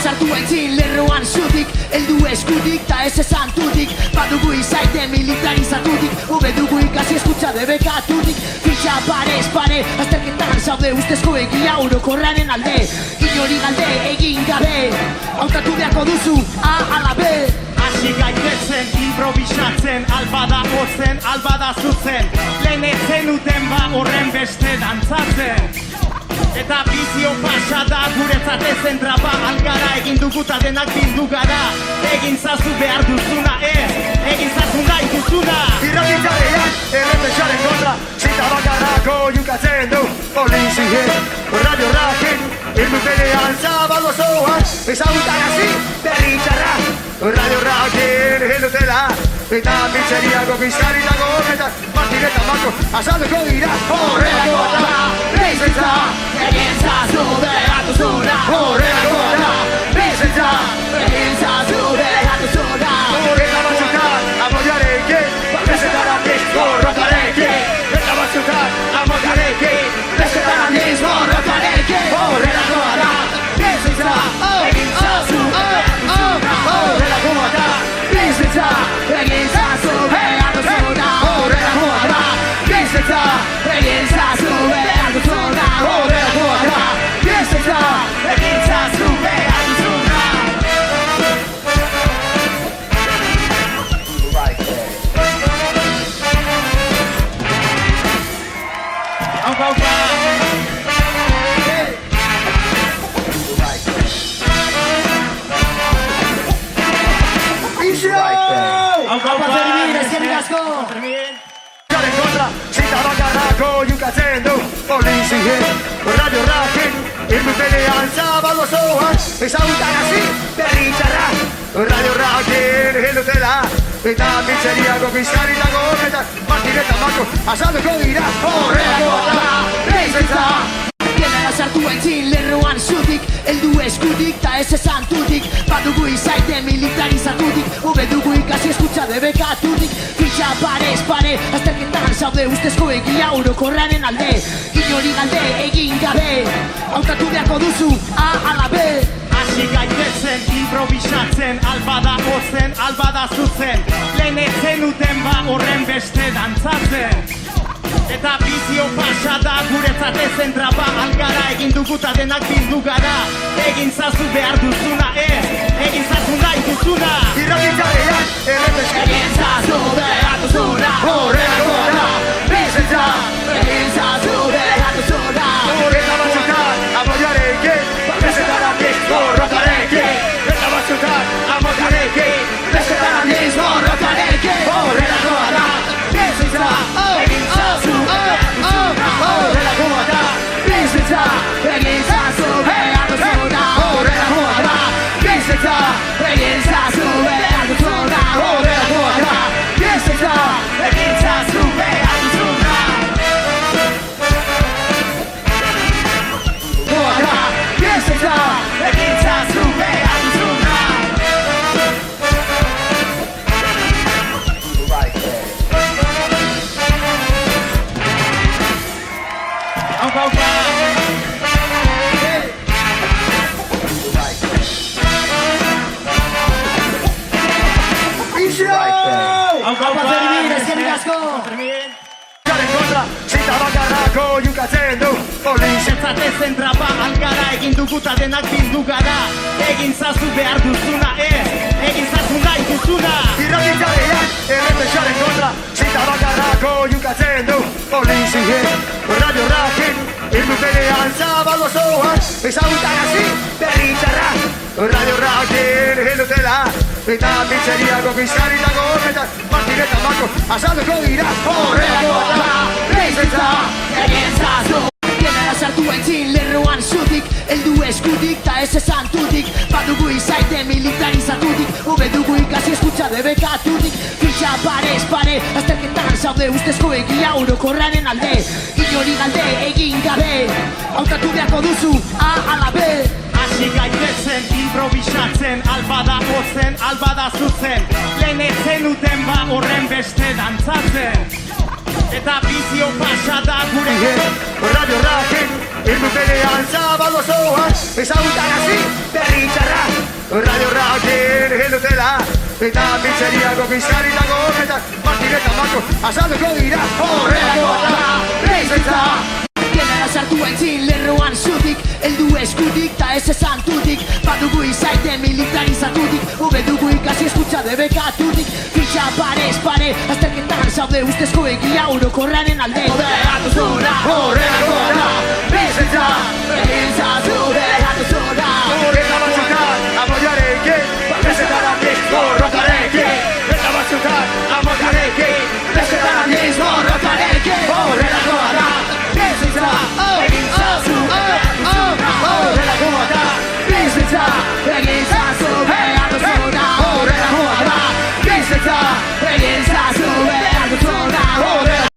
sartu entzin lerroan zutik, eldu eskutik ta ez esan tutik. Badugu izaite militarizatutik, hobe dugu ikasi eskutsa debekatutik. Fitxa parez pare, azterketan zaude ustezko egia orokorraren alde. Inori galde egin gabe, hautatu beharko duzu A ala B. Hasi gaitezen, improvisatzen, albada ozen, albada zuzen. Lehen ezen uten ba horren beste dantzatzen. Eta bizio pasada guretzat ezen traba algara. Egin duguta denak bildu gara. Egin zazu behar duzuna ez, egin zazu nahi duzuna. Irratitzarean, errepesaren kontra, zita bakarrako jukatzen du polizien. Radio Rakin, irmutenean zabalo zoan, ezagutan hasi berritxarra. Radio Rakin, helutela, eta pizzeriako bizarritako horretan, martineta marko, azalduko dira, horrelako da, bizitza, egin zazu behar duzuna. horrelako da, bizitza, Egin zazu behar duzuna. eta batzutan, amoiarekin, bezetaratik, gorrotarekin, eta batzutan, amoiarekin, Bezetaratik gorrotarekin, horrelako da, bizitza, egin zazu behar duzuna. horrelako da, bizitza, Egin zazu behar duzuna. horrelako da, bizitza, Egin zazu behar duzuna. horrelako da, bizitza, Egin zazu behar duzuna. Eskerrik asko. Garen kontra, zita bakarrako jukatzen du polizien. Radio Rakin, irmutenean zabalo zoan, ezagutan hasi berritxarra. Radio Rakin, helutela, eta pizzeriako bizarritako horretan, martineta marko, azalduko dira, horrelako da, bizitza. Denara sartu entzin lerroan zutik, eldu eskutik ta ez esan tutik. Badugu izaite militarizatutik, hobe dugu ikasi eskutsa debekatutik. Fitxa parez pare, azterketan zaude ustezko egia orokorraren alde. Inori galde egin gabe, hautatu beharko duzu A ala B. Hasi gaitezen, improvisatzen, albada ozen, albada zuzen. Lehen ezen uten ba horren beste dantzatzen. Eta bizio pasada guretzat ezen traba algara. Egin duguta denak bildu gara. Egin zazu behar duzuna ez, egin zazu nahi duzuna. Irratitzarean, errepesaren Egin zazu behar duzuna. horrelako da, bizitza, Egin zazu behar duzuna. eta batzutan, amoiarekin, bezetaratik, gorrotarekin, eta batzutan, amoiarekin, bezetaratik, Gorrotarekin, horrelako da, bizitza, egin zazu behar duzuna. horrelako da, bizitza, Egin zazu behar duzuna. horrelako da, bizitza, Egin zazu behar duzuna. horrelako da, bizitza, Egin zazu behar duzuna. bizitza, Egin zazu behar duzuna. Eskerrik asko. Garen kontra, zita bakarrako jukatzen du polizien. Etzat ezen traba algara. Egin duguta denak bildu gara. Egin zazu behar duzuna ez, egin zazu nahi duzuna. Irratitzarean, errepesaren kontra, zita bakarrako jukatzen du polizien. Radio Rakin, irmutenean zabalo zoan, ezagutan hasi berritxarra. Radio Rakin, helutela, eta pizzeriako bizarritako horretan, martineta marko, azalduko dira, horrelako da, bizitza. Egin zazu. Denara sartu entzin lerroan zutik, eldu eskutik ta ez esan tutik. Badugu izaite militarizatutik, hobe dugu ikasi eskutsa debekatutik. Fitxa parez pare, azterketan zaude ustezko egia orokorraren alde. Inori galde egin gabe, hautatu beharko duzu A ala B. Hasi gaitezen, improvisatzen, albada ozen, albada zuzen. Lehen ezen uten ba horren beste dantzatzen. Eta bizio pasada guretzat. Radio Rakin, irmutenean zabalo zoan, ezagutan hasi berritxarra. egin dutela. Eta pizzeriako bizkarritako horretan, Martin eta Marko azalduko dira. Horrelako da, bizitza. Genera sartu aintzin lerroan zutik, eldu eskutik ta ez esan tutik. Badugu izaite militarizatutik, hobe dugu ikasi eskutsa debekatutik. Fitxa parez pare, azterketan zaude ustezko egia orokorraren alde. Horrelako da,